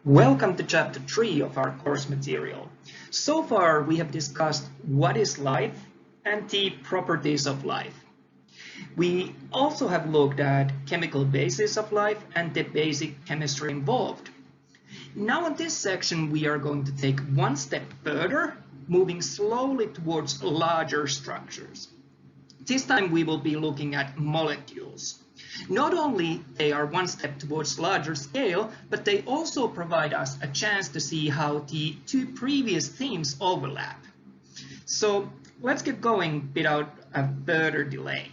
Welcome to Chapter 3 of our course material. So far, we have discussed what is life and the properties of life. We also have looked at chemical basis of life and the basic chemistry involved. Now in this section, we are going to take one step further, moving slowly towards larger structures. This time we will be looking at molecules. Not only they are one step towards larger scale, but they also provide us a chance to see how the two previous themes overlap. So let's get going without a further delay.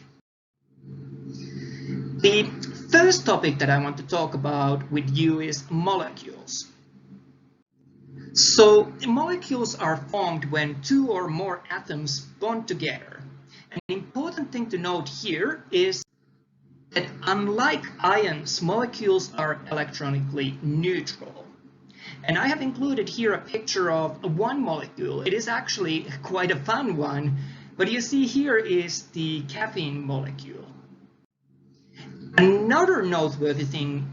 The first topic that I want to talk about with you is molecules. So molecules are formed when two or more atoms bond together. An important thing to note here is that unlike ions, molecules are electronically neutral. And I have included here a picture of one molecule. It is actually quite a fun one, but you see here is the caffeine molecule. Another noteworthy thing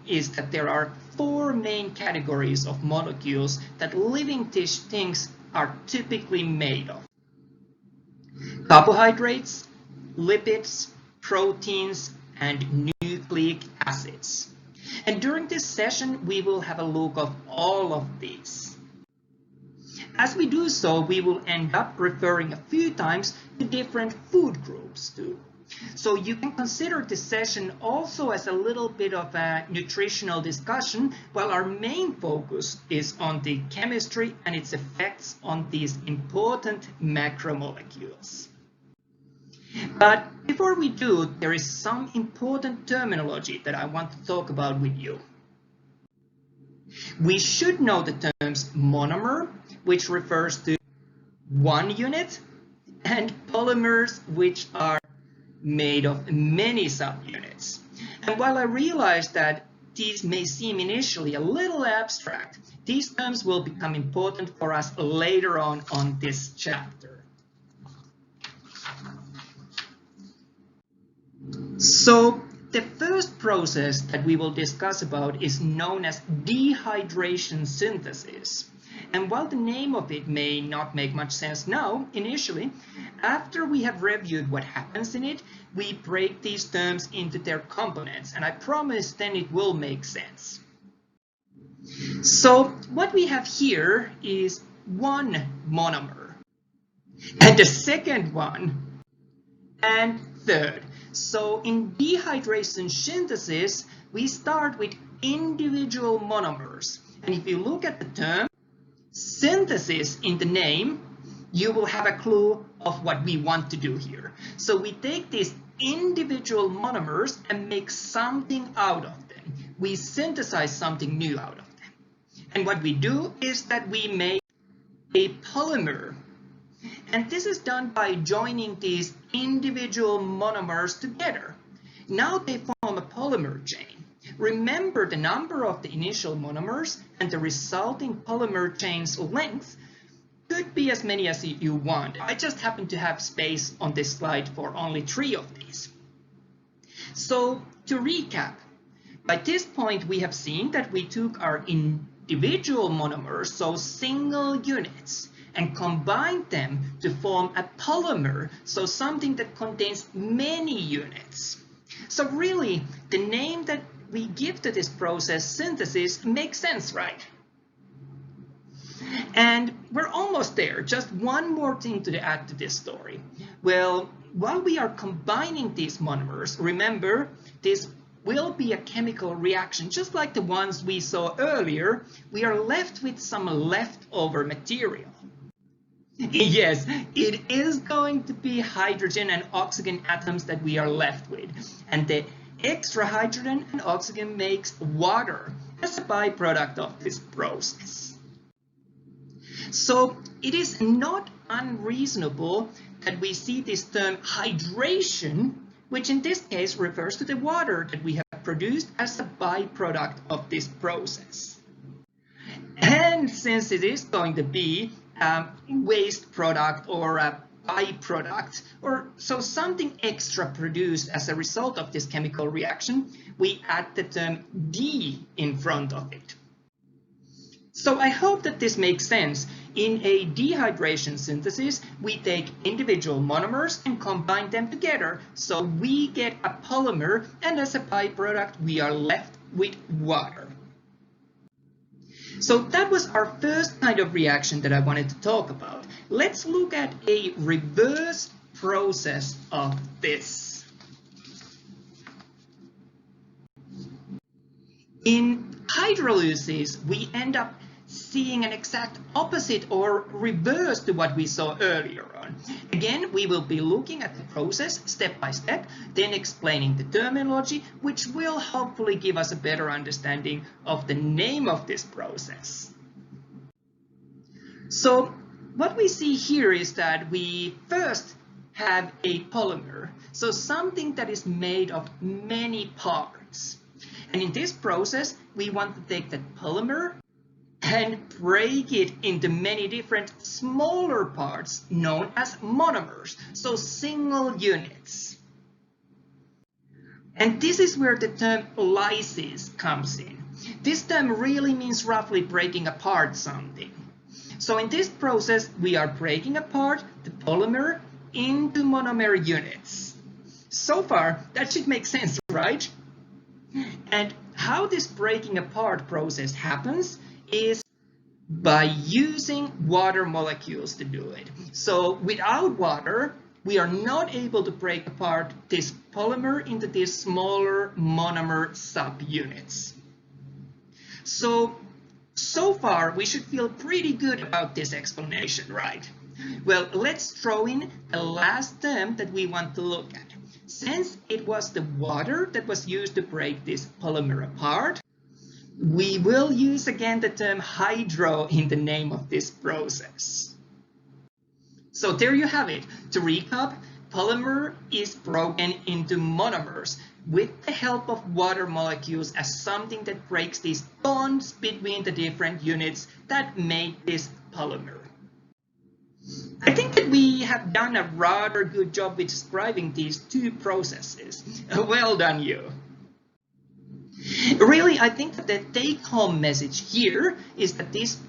is that there are four main categories of molecules that living things are typically made of: carbohydrates, lipids, proteins, and nucleic acids. And during this session, we will have a look at all of these. As we do so, we will end up referring a few times to different food groups too. So you can consider this session also as a little bit of a nutritional discussion, while our main focus is on the chemistry and its effects on these important macromolecules. But before we do, there is some important terminology that I want to talk about with you. We should know the terms monomer, which refers to one unit, and polymers, which are made of many subunits. And while I realize that these may seem initially a little abstract, these terms will become important for us later on this chapter. So the first process that we will discuss about is known as dehydration synthesis. And while the name of it may not make much sense now, initially, after we have reviewed what happens in it, we break these terms into their components, and I promise then it will make sense. So what we have here is one monomer, and the second one, and third. So in dehydration synthesis, we start with individual monomers. And if you look at the term synthesis in the name, you will have a clue of what we want to do here. So we take these individual monomers and make something out of them. We synthesize something new out of them. And what we do is that we make a polymer. And this is done by joining these individual monomers together. Now they form a polymer chain. Remember, the number of the initial monomers and the resulting polymer chain's length could be as many as you want. I just happen to have space on this slide for only 3 of these. So to recap, by this point we have seen that we took our individual monomers, so single units, and combined them to form a polymer, so something that contains many units. So really, the name that we give to this process, synthesis, makes sense, right? And we're almost there. Just one more thing to add to this story. Well, while we are combining these monomers, remember, this will be a chemical reaction, just like the ones we saw earlier. We are left with some leftover material. Yes, it is going to be hydrogen and oxygen atoms that we are left with. And the extra hydrogen and oxygen makes water as a byproduct of this process. So it is not unreasonable that we see this term hydration, which in this case refers to the water that we have produced as a byproduct of this process. And since it is going to be a waste product or a byproduct, or so something extra produced as a result of this chemical reaction, we add the term D in front of it. So I hope that this makes sense. In a dehydration synthesis, we take individual monomers and combine them together, so we get a polymer, and as a byproduct, we are left with water. So that was our first kind of reaction that I wanted to talk about. Let's look at a reverse process of this. In hydrolysis, we end up seeing an exact opposite or reverse to what we saw earlier on. Again, we will be looking at the process step by step, then explaining the terminology, which will hopefully give us a better understanding of the name of this process. So what we see here is that we first have a polymer, so something that is made of many parts. And in this process, we want to take that polymer and break it into many different smaller parts known as monomers, so single units. And this is where the term lysis comes in. This term really means roughly breaking apart something. So in this process, we are breaking apart the polymer into monomer units. So far, that should make sense, right? And how this breaking apart process happens is by using water molecules to do it. So without water, we are not able to break apart this polymer into these smaller monomer subunits. So far, we should feel pretty good about this explanation, right? Well, let's throw in the last term that we want to look at. Since it was the water that was used to break this polymer apart, we will use again the term hydro in the name of this process. So there you have it. To recap, polymer is broken into monomers with the help of water molecules as something that breaks these bonds between the different units that make this polymer. I think that we have done a rather good job with describing these two processes. Well done, you. Really, I think that the take-home message here is that these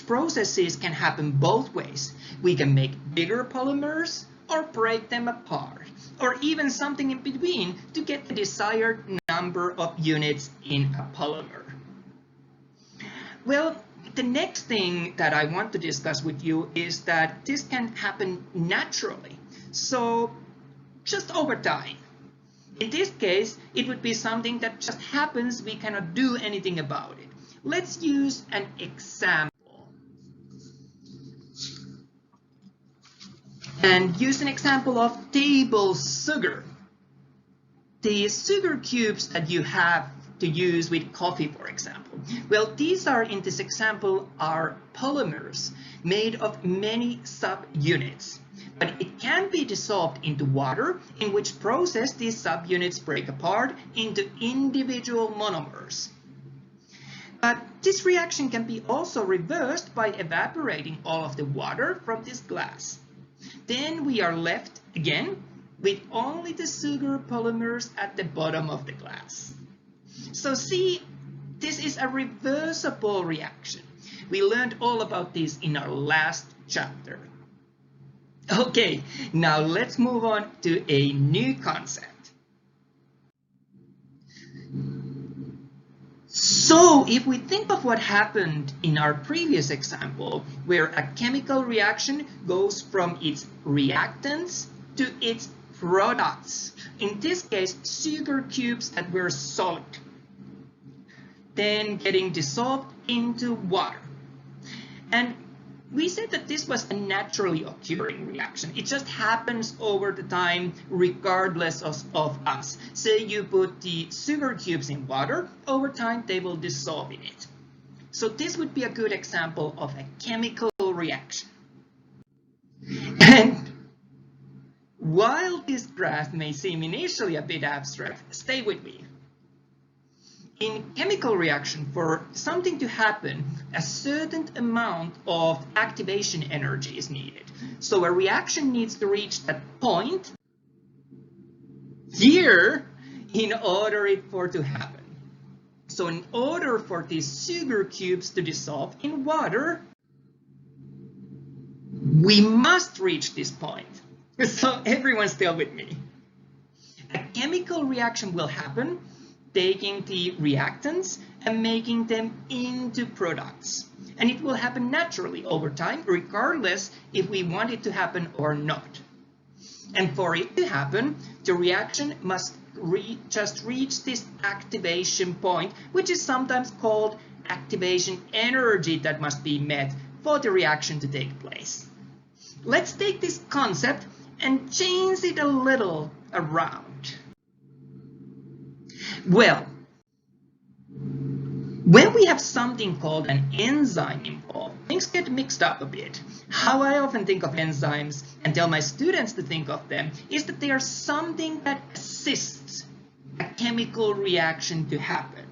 processes can happen both ways. We can make bigger polymers or break them apart, or even something in between to get the desired number of units in a polymer. Well, the next thing that I want to discuss with you is that this can happen naturally, so just over time. In this case, it would be something that just happens, we cannot do anything about it. Let's use an example. And use an example of table sugar. The sugar cubes that you have to use with coffee, for example. Well, these are, in this example, are polymers made of many subunits. But it can be dissolved into water, in which process these subunits break apart into individual monomers. But this reaction can be also reversed by evaporating all of the water from this glass. Then we are left again with only the sugar polymers at the bottom of the glass. So see, this is a reversible reaction. We learned all about this in our last chapter. Okay, now let's move on to a new concept. So if we think of what happened in our previous example, where a chemical reaction goes from its reactants to its products, in this case sugar cubes that were solid, then getting dissolved into water. And we said that this was a naturally occurring reaction. It just happens over the time regardless of us. Say you put the sugar cubes in water, over time they will dissolve in it. So this would be a good example of a chemical reaction. And while this graph may seem initially a bit abstract, stay with me. In chemical reaction, for something to happen, a certain amount of activation energy is needed. So a reaction needs to reach that point here in order for it to happen. So in order for these sugar cubes to dissolve in water, we must reach this point. So everyone's still with me. A chemical reaction will happen, taking the reactants and making them into products. And it will happen naturally over time, regardless if we want it to happen or not. And for it to happen, the reaction must just reach this activation point, which is sometimes called activation energy that must be met for the reaction to take place. Let's take this concept and change it a little around. Well, when we have something called an enzyme involved, things get mixed up a bit. How I often think of enzymes and tell my students to think of them is that they are something that assists a chemical reaction to happen.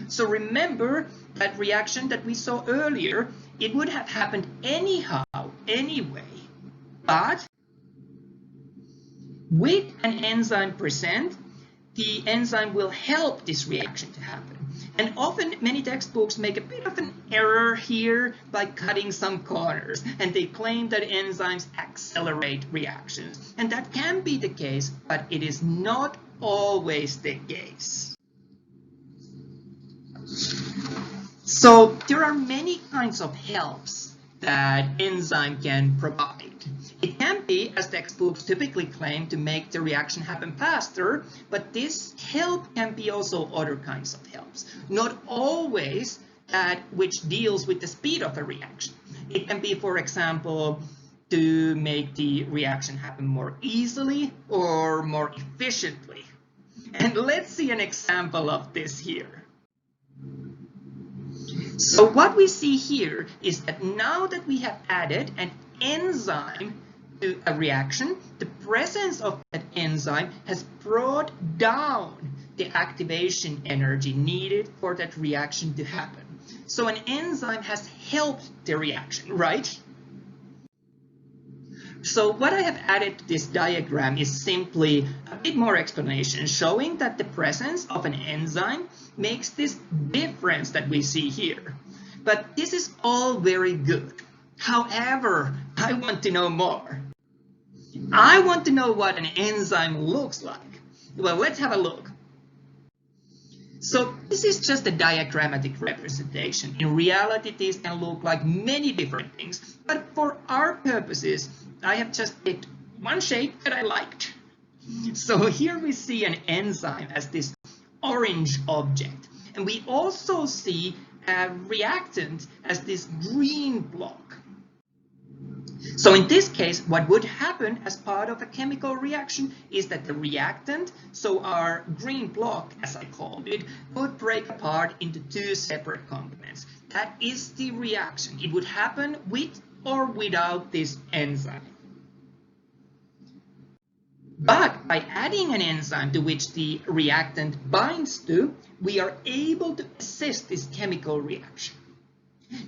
So remember that reaction that we saw earlier, it would have happened anyhow, anyway. But with an enzyme present, the enzyme will help this reaction to happen. And often many textbooks make a bit of an error here by cutting some corners, and they claim that enzymes accelerate reactions. And that can be the case, but it is not always the case. So there are many kinds of helps that enzyme can provide. It can be, as textbooks typically claim, to make the reaction happen faster, but this help can be also other kinds of helps. Not always that which deals with the speed of a reaction. It can be, for example, to make the reaction happen more easily or more efficiently. And let's see an example of this here. So what we see here is that now that we have added an enzyme to a reaction, the presence of that enzyme has brought down the activation energy needed for that reaction to happen. So an enzyme has helped the reaction, right? So what I have added to this diagram is simply a bit more explanation, showing that the presence of an enzyme makes this difference that we see here. But this is all very good. However, I want to know more. I want to know what an enzyme looks like. Well, let's have a look. So this is just a diagrammatic representation. In reality, these can look like many different things, but for our purposes, I have just picked one shape that I liked. So here we see an enzyme as this orange object, and we also see a reactant as this green block. So in this case, what would happen as part of a chemical reaction is that the reactant, so our green block, as I called it, would break apart into two separate components. That is the reaction. It would happen with or without this enzyme. But by adding an enzyme to which the reactant binds to, we are able to assist this chemical reaction.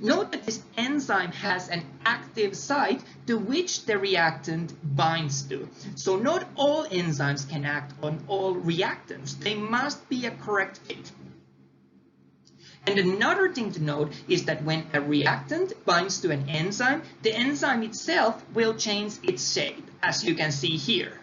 Note that this enzyme has an active site to which the reactant binds to. So not all enzymes can act on all reactants. They must be a correct fit. And another thing to note is that when a reactant binds to an enzyme, the enzyme itself will change its shape, as you can see here.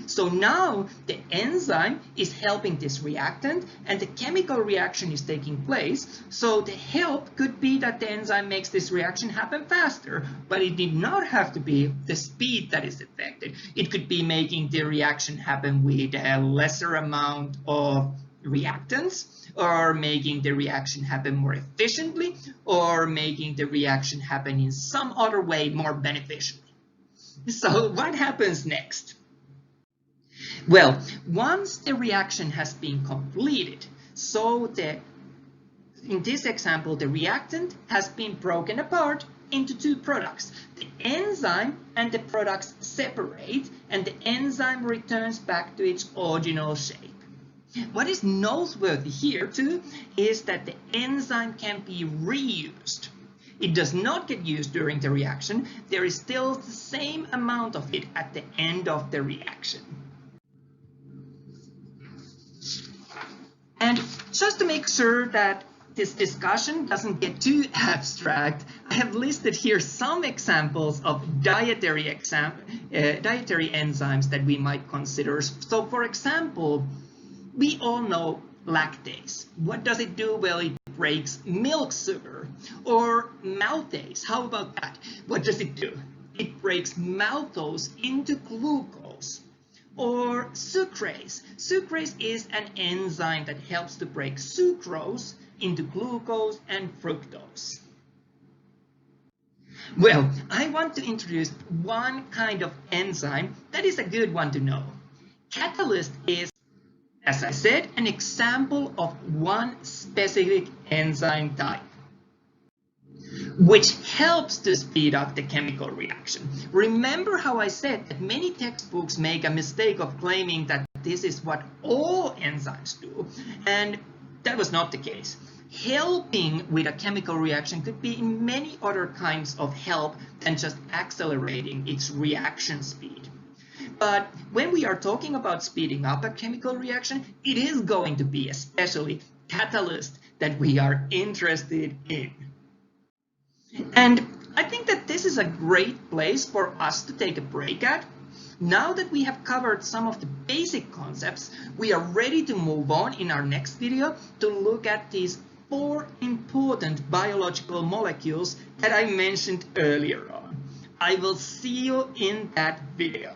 So now the enzyme is helping this reactant and the chemical reaction is taking place. So the help could be that the enzyme makes this reaction happen faster, but it did not have to be the speed that is affected. It could be making the reaction happen with a lesser amount of reactants, or making the reaction happen more efficiently, or making the reaction happen in some other way more beneficially. So what happens next? Well, once the reaction has been completed, so in this example, the reactant has been broken apart into two products. The enzyme and the products separate, and the enzyme returns back to its original shape. What is noteworthy here too is that the enzyme can be reused. It does not get used during the reaction. There is still the same amount of it at the end of the reaction. And Just to make sure that this discussion doesn't get too abstract, I have listed here some examples of dietary enzymes that we might consider. So for example, we all know lactase. What does it do? Well, it breaks milk sugar. Or maltase, how about that? What does it do? It breaks maltose into glucose. Or sucrase. Sucrase is an enzyme that helps to break sucrose into glucose and fructose. Well, I want to introduce one kind of enzyme that is a good one to know. Catalyst is, as I said, an example of one specific enzyme type, which helps to speed up the chemical reaction. Remember how I said that many textbooks make a mistake of claiming that this is what all enzymes do, and that was not the case. Helping with a chemical reaction could be in many other kinds of help than just accelerating its reaction speed. But when we are talking about speeding up a chemical reaction, it is going to be especially catalyst that we are interested in. And I think that this is a great place for us to take a break at. Now that we have covered some of the basic concepts, we are ready to move on in our next video to look at these 4 important biological molecules that I mentioned earlier on. I will see you in that video.